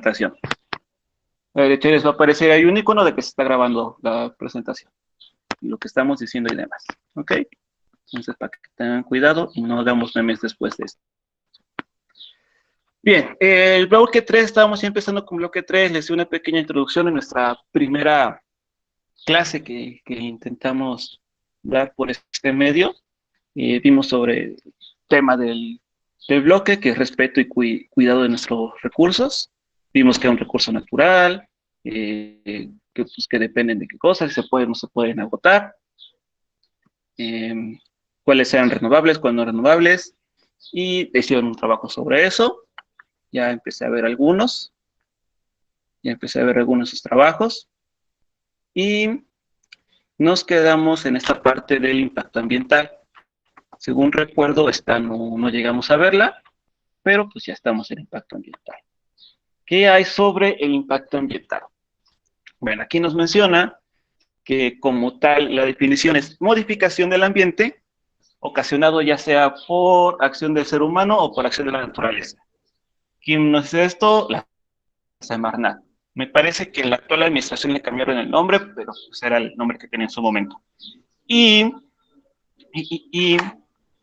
presentación. De hecho, les va a aparecer ahí un icono de que se está grabando la presentación, y lo que estamos diciendo y demás. ¿Ok? Entonces, para que tengan cuidado y no hagamos memes después de esto. Bien, el bloque 3, estábamos ya empezando con bloque 3, les di una pequeña introducción en nuestra primera clase que intentamos dar por este medio. Vimos sobre el tema del bloque, que es respeto y cuidado de nuestros recursos. Vimos que es un recurso natural, que dependen de qué cosas, si se pueden o no se pueden agotar, eh, cuáles sean renovables, cuáles no renovables, y hicieron un trabajo sobre eso. Ya empecé a ver algunos, de sus trabajos, y nos quedamos en esta parte del impacto ambiental. Según recuerdo, esta no llegamos a verla, pero pues ya estamos en impacto ambiental. ¿Qué hay sobre el impacto ambiental? Bueno, aquí nos menciona que como tal la definición es modificación del ambiente ocasionado ya sea por acción del ser humano o por acción de la naturaleza. ¿Quién nos dice esto? La Semarnat. Me parece que en la actual administración le cambiaron el nombre, pero pues era el nombre que tenía en su momento. Y, y, y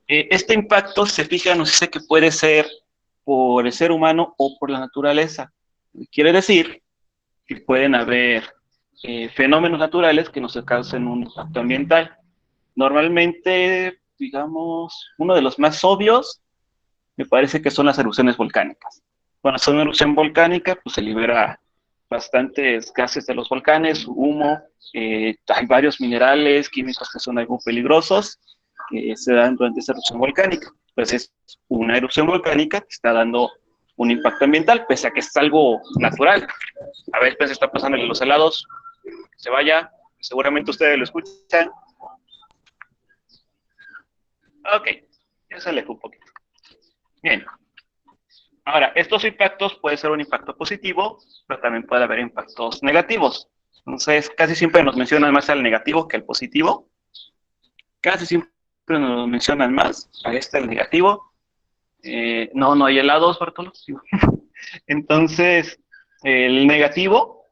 este impacto, se fija, nos dice que puede ser por el ser humano o por la naturaleza. Quiere decir que pueden haber fenómenos naturales que nos causen un impacto ambiental. Normalmente, digamos, uno de los más obvios me parece que son las erupciones volcánicas. Cuando hace una erupción volcánica, pues se libera bastantes gases de los volcanes, humo, hay varios minerales, químicos que son algo peligrosos, que se dan durante esa erupción volcánica. Pues es una erupción volcánica que está dando un impacto ambiental, pese a que es algo natural. A ver, pues está pasando en los helados, que se vaya, seguramente ustedes lo escuchan. Ok, ya se alejó un poquito. Bien. Ahora, estos impactos pueden ser un impacto positivo, pero también puede haber impactos negativos. Entonces, casi siempre nos mencionan más al negativo que al positivo. Casi siempre nos mencionan más a este, el negativo. No hay helados, Bartolo. Entonces, el negativo,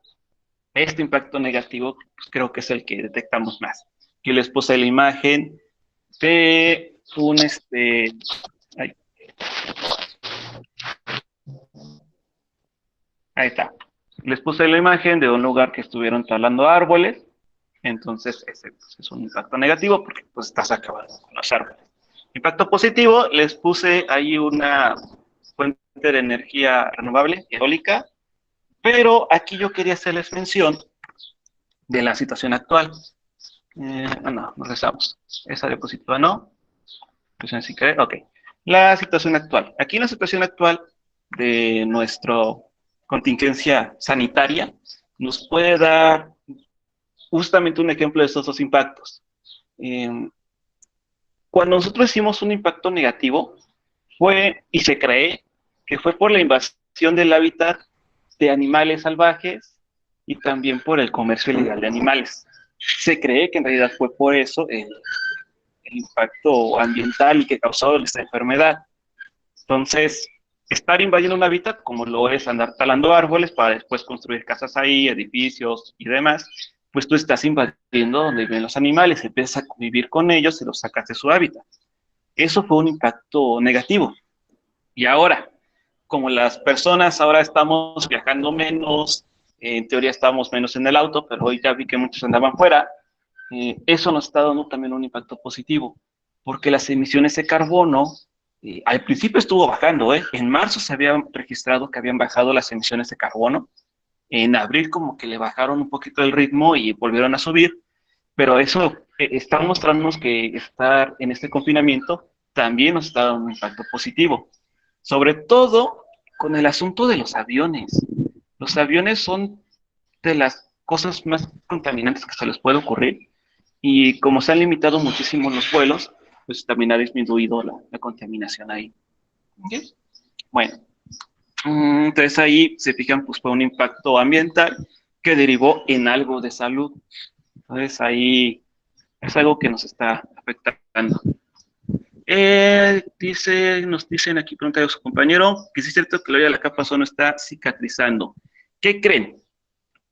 este impacto negativo, pues creo que es el que detectamos más. Aquí les puse la imagen de un, ay, ahí está. Les puse la imagen de un lugar que estuvieron talando árboles. Entonces, ese pues, es un impacto negativo porque pues estás acabando con los árboles. Impacto positivo, les puse ahí una fuente de energía renovable, eólica, pero aquí yo quería hacerles mención de la situación actual. No, nos rezamos. Esa diapositiva no. Pues así que, ok. La situación actual. Aquí en la situación actual de nuestra contingencia sanitaria, nos puede dar justamente un ejemplo de estos dos impactos. Eh, Cuando nosotros hicimos un impacto negativo, fue, y se cree, que fue por la invasión del hábitat de animales salvajes y también por el comercio ilegal de animales. Se cree que en realidad fue por eso el impacto ambiental y que causó esta enfermedad. Entonces, estar invadiendo un hábitat, como lo es andar talando árboles para después construir casas ahí, edificios y demás, pues tú estás invadiendo donde viven los animales, empiezas a convivir con ellos y los sacas de su hábitat. Eso fue un impacto negativo. Y ahora, como las personas ahora estamos viajando menos, en teoría estamos menos en el auto, pero hoy ya vi que muchos andaban fuera, eso nos está dando también un impacto positivo, porque las emisiones de carbono, al principio estuvo bajando, en marzo se había registrado que habían bajado las emisiones de carbono, en abril como que le bajaron un poquito el ritmo y volvieron a subir, pero eso está mostrándonos que estar en este confinamiento también nos está dando un impacto positivo, sobre todo con el asunto de los aviones. Los aviones son de las cosas más contaminantes que se les puede ocurrir y como se han limitado muchísimo los vuelos, pues también ha disminuido la contaminación ahí. ¿Okay? Bueno, entonces ahí se fijan, pues fue un impacto ambiental que derivó en algo de salud. Entonces ahí es algo que nos está afectando. Nos dicen aquí, pregunta de su compañero, que sí es cierto que la capa de ozono está cicatrizando. ¿Qué creen?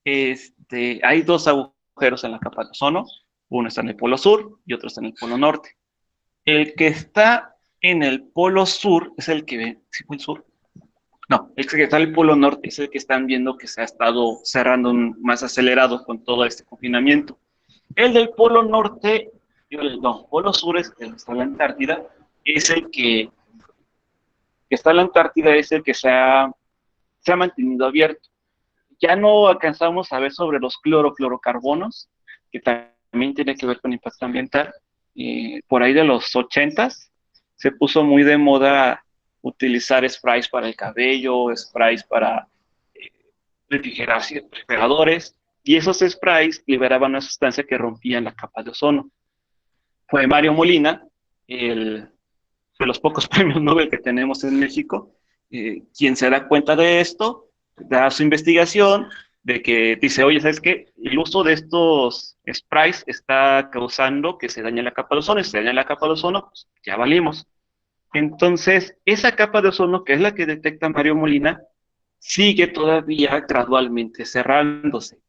Hay dos agujeros en la capa de ozono, uno está en el polo sur y otro está en el polo norte. El que está en el polo sur es el que ve, ¿sí fue el sur? No, el que está en el polo norte es el que están viendo que se ha estado cerrando más acelerado con todo este confinamiento. El del polo norte, no, polo sur es el que está en la Antártida, es el que está en la Antártida, es el que se ha mantenido abierto. Ya no alcanzamos a ver sobre los clorofluorocarbonos, que también tiene que ver con impacto ambiental. Por ahí de los 80s se puso muy de moda utilizar sprays para el cabello, sprays para refrigeradores, y esos sprays liberaban una sustancia que rompía la capa de ozono. Fue Mario Molina, de los pocos premios Nobel que tenemos en México, quien se da cuenta de esto, da su investigación, de que dice, oye, ¿sabes qué? El uso de estos sprays está causando que se dañe la capa de ozono, y si se daña la capa de ozono, pues ya valimos. Entonces, esa capa de ozono, que es la que detecta Mario Molina, sigue todavía gradualmente cerrándose.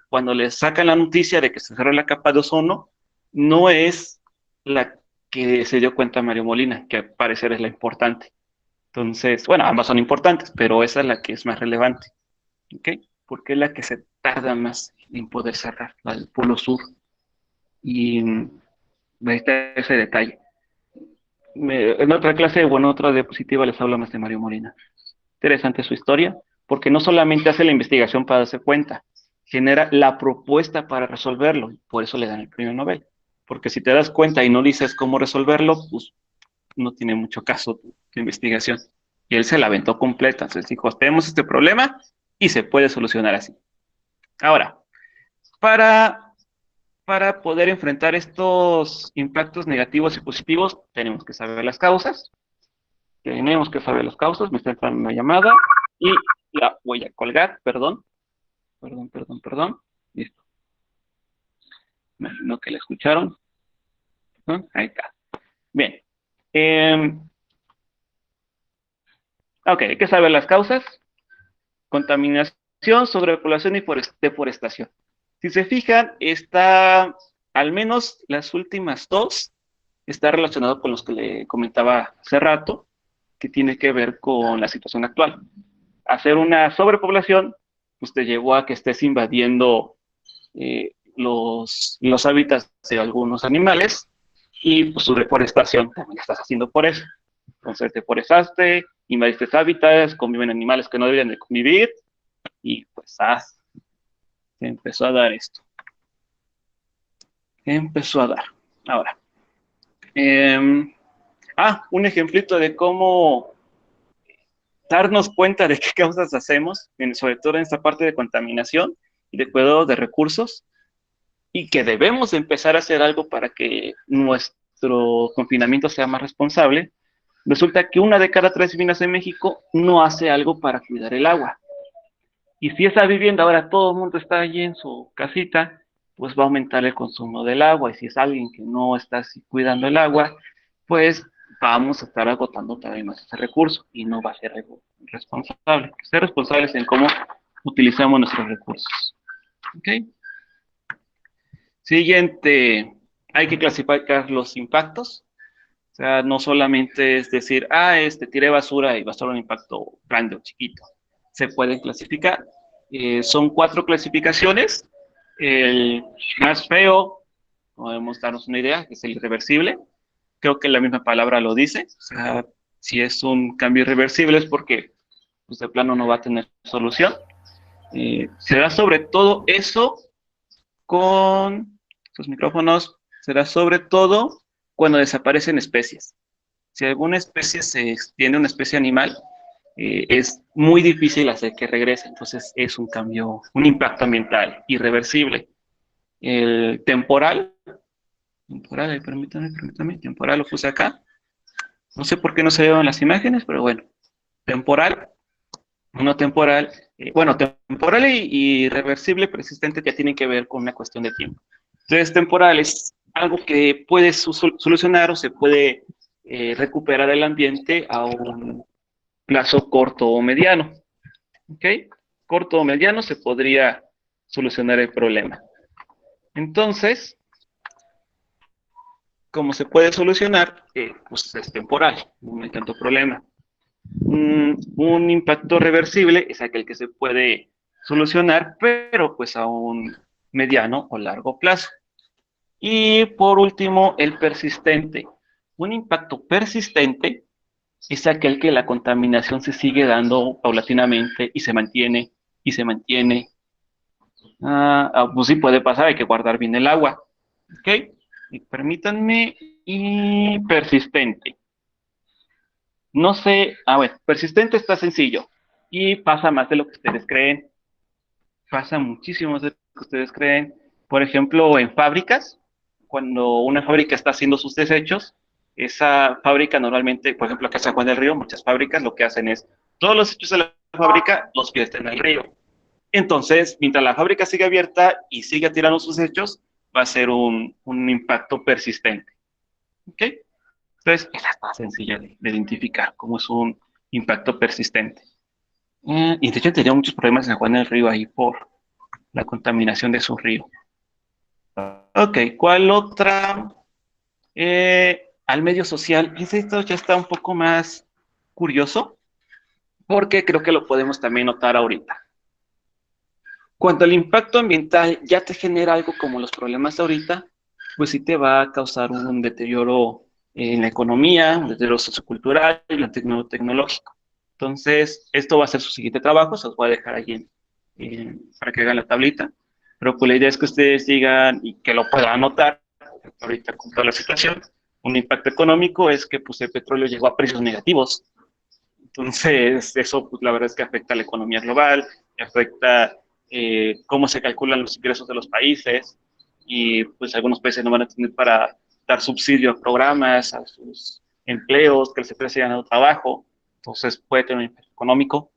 Cuando le sacan la noticia de que se cerró la capa de ozono, no es la que se dio cuenta Mario Molina, que al parecer es la importante. Entonces, bueno, ambas son importantes, pero esa es la que es más relevante. ¿Ok? Porque es la que se tarda más en poder cerrar, la del polo sur. Y ahí está ese detalle. En otra clase, bueno, otra diapositiva les hablo más de Mario Molina. Interesante su historia, porque no solamente hace la investigación para darse cuenta, genera la propuesta para resolverlo, y por eso le dan el premio Nobel. Porque si te das cuenta y no dices cómo resolverlo, pues no tiene mucho caso tu investigación. Y él se la aventó completa, entonces dijo, tenemos este problema y se puede solucionar así. Ahora, para, para poder enfrentar estos impactos negativos y positivos, tenemos que saber las causas. Tenemos que saber las causas. Me está entrando una llamada y la voy a colgar. Perdón. Listo. Me imagino que la escucharon. Ahí está. Bien. Ok, hay que saber las causas. Contaminación, sobrepoblación y deforestación. Si se fijan, está, al menos las últimas dos, está relacionado con los que le comentaba hace rato, que tiene que ver con la situación actual. Hacer una sobrepoblación, pues te llevó a que estés invadiendo los hábitats de algunos animales, y pues su deforestación también estás haciendo por eso. Entonces deforestaste, invadiste hábitats, conviven animales que no deberían de convivir, y pues se empezó a dar esto. Empezó a dar. Ahora, un ejemplito de cómo darnos cuenta de qué causas hacemos, sobre todo en esta parte de contaminación y de cuidado de recursos, y que debemos empezar a hacer algo para que nuestro confinamiento sea más responsable. Resulta que 1 de cada 3 viviendas en México no hace algo para cuidar el agua. Y si esa vivienda ahora todo el mundo está allí en su casita, pues va a aumentar el consumo del agua. Y si es alguien que no está así cuidando el agua, pues vamos a estar agotando todavía más ese recurso y no va a ser algo responsable. Ser responsables en cómo utilizamos nuestros recursos. ¿Ok? Siguiente, hay que clasificar los impactos. O sea, no solamente es decir, tiré basura y va a ser un impacto grande o chiquito. Se pueden clasificar. Son 4 clasificaciones. El más feo, podemos darnos una idea, que es el irreversible. Creo que la misma palabra lo dice. O sea, si es un cambio irreversible es porque pues, de plano no va a tener solución. Será sobre todo eso con sus micrófonos, será sobre todo cuando desaparecen especies. Si alguna especie se extiende, una especie animal, es muy difícil hacer que regrese. Entonces es un cambio, un impacto ambiental irreversible. El temporal, temporal lo puse acá. No sé por qué no se ve en las imágenes, pero bueno, temporal, no temporal, temporal y irreversible persistente ya tienen que ver con una cuestión de tiempo. Entonces, temporal es algo que puede solucionar o se puede recuperar el ambiente a un plazo corto o mediano. ¿Ok? Corto o mediano se podría solucionar el problema. Entonces, como se puede solucionar, pues es temporal, no hay tanto problema. Un impacto reversible es aquel que se puede solucionar, pero pues a un mediano o largo plazo. Y por último, el persistente. Un impacto persistente es aquel que la contaminación se sigue dando paulatinamente y se mantiene y se mantiene. Pues sí puede pasar, hay que guardar bien el agua. ¿Ok? Y permítanme. Y persistente. No sé, bueno, persistente está sencillo y pasa más de lo que ustedes creen. Pasa muchísimo más de lo que ustedes creen. Por ejemplo, en fábricas, cuando una fábrica está haciendo sus desechos, esa fábrica normalmente, por ejemplo, acá en San Juan del Río, muchas fábricas lo que hacen es todos los desechos de la fábrica los vierten al río. Entonces, mientras la fábrica sigue abierta y sigue tirando sus desechos, va a ser un impacto persistente. ¿Ok? Entonces, esa es más sencilla de identificar cómo es un impacto persistente. Y de hecho tenía muchos problemas en San Juan del Río ahí por la contaminación de su río. Ok, ¿cuál otra? Al medio social. Esto ya está un poco más curioso porque creo que lo podemos también notar ahorita. Cuando el impacto ambiental ya te genera algo como los problemas de ahorita, pues sí te va a causar un deterioro en la economía, un deterioro sociocultural y tecnológico. Entonces, esto va a ser su siguiente trabajo, se los voy a dejar ahí para que hagan la tablita, pero pues la idea es que ustedes digan y que lo puedan anotar, ahorita con toda la situación, un impacto económico es que pues el petróleo llegó a precios negativos, entonces eso pues la verdad es que afecta a la economía global, afecta cómo se calculan los ingresos de los países y pues algunos países no van a tener para dar subsidio a programas, a sus empleos, que les empresas sigan dando trabajo, entonces puede tener un impacto económico.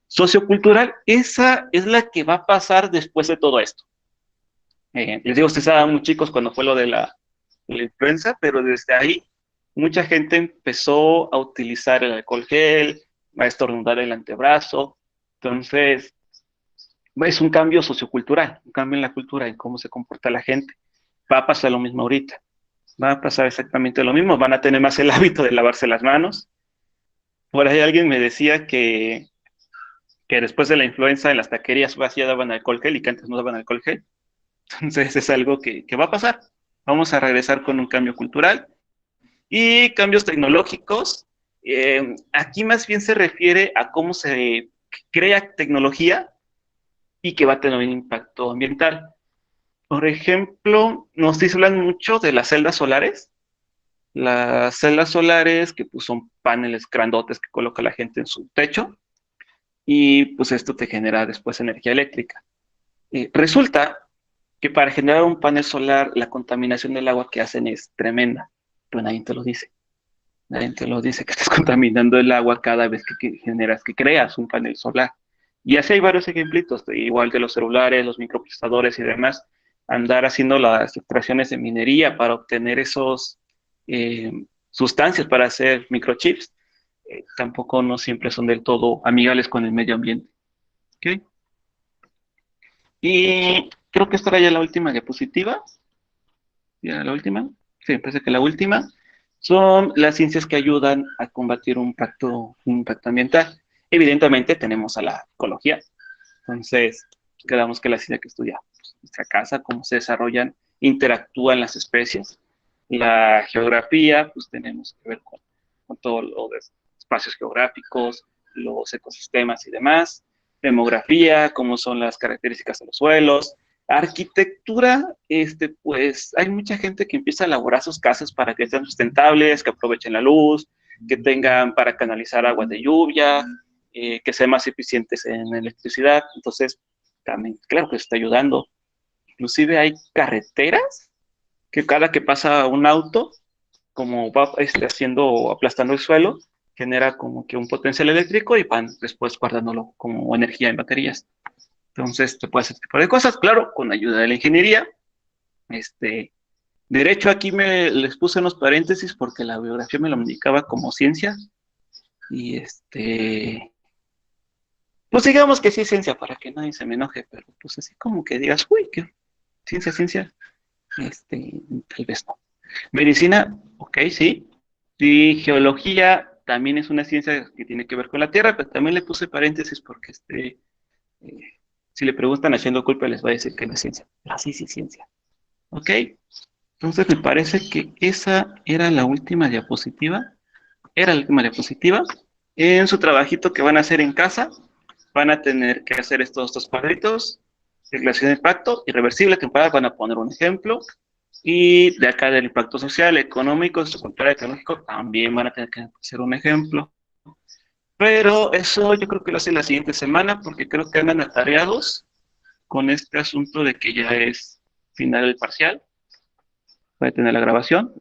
Sociocultural, esa es la que va a pasar después de todo esto. Les digo, ustedes estaban muy chicos cuando fue lo de la influenza, pero desde ahí mucha gente empezó a utilizar el alcohol gel, a estornudar el antebrazo, entonces es un cambio sociocultural, un cambio en la cultura, en cómo se comporta la gente. Va a pasar lo mismo ahorita, va a pasar exactamente lo mismo, van a tener más el hábito de lavarse las manos. Por ahí alguien me decía que después de la influenza en las taquerías ya daban alcohol gel y que antes no daban alcohol gel. Entonces es algo que va a pasar. Vamos a regresar con un cambio cultural y cambios tecnológicos. Aquí más bien se refiere a cómo se crea tecnología y que va a tener un impacto ambiental. Por ejemplo, nos hablan mucho de las celdas solares. Las celdas solares que pues, son paneles grandotes que coloca la gente en su techo y pues esto te genera después energía eléctrica. Resulta que para generar un panel solar la contaminación del agua que hacen es tremenda, pero nadie te lo dice. Nadie te lo dice que estás contaminando el agua cada vez que creas un panel solar. Y así hay varios ejemplitos, igual de los celulares, los microprocesadores y demás, andar haciendo las extracciones de minería para obtener esos sustancias para hacer microchips, tampoco no siempre son del todo amigables con el medio ambiente. ¿Okay? Y creo que esta era ya la última diapositiva. ¿Ya la última? Sí, parece que la última. Son las ciencias que ayudan a combatir un impacto ambiental. Evidentemente tenemos a la ecología. Entonces, quedamos que la ciencia que estudia nuestra casa, cómo se desarrollan, interactúan las especies. La geografía, pues tenemos que ver con todo lo de espacios geográficos, los ecosistemas y demás. Demografía, cómo son las características de los suelos. Arquitectura, pues hay mucha gente que empieza a elaborar sus casas para que sean sustentables, que aprovechen la luz, que tengan para canalizar agua de lluvia, que sean más eficientes en electricidad. Entonces, también, claro que está ayudando. Inclusive hay carreteras que cada que pasa un auto, como va haciendo, aplastando el suelo, genera como que un potencial eléctrico y van después guardándolo como energía en baterías. Entonces, se puede hacer este tipo de cosas, claro, con ayuda de la ingeniería, Derecho aquí les puse unos paréntesis porque la biografía me lo indicaba como ciencia. Y pues digamos que sí es ciencia para que nadie se me enoje, pero pues así como que digas, uy, qué ciencia, tal vez no. Medicina, ok, sí. Y geología también es una ciencia que tiene que ver con la Tierra, pero también le puse paréntesis porque eh, si le preguntan haciendo culpa les va a decir que no es ciencia. Pero sí, sí es ciencia. Ok, entonces me parece que esa era la última diapositiva. Era la última diapositiva. En su trabajito que van a hacer en casa, van a tener que hacer estos dos cuadritos, declaración de impacto, irreversible, temporal, van a poner un ejemplo, y de acá del impacto social, económico, cultural, ecológico, también van a tener que hacer un ejemplo. Pero eso yo creo que lo hacen la siguiente semana, porque creo que andan atareados con este asunto de que ya es final el parcial, puede tener la grabación.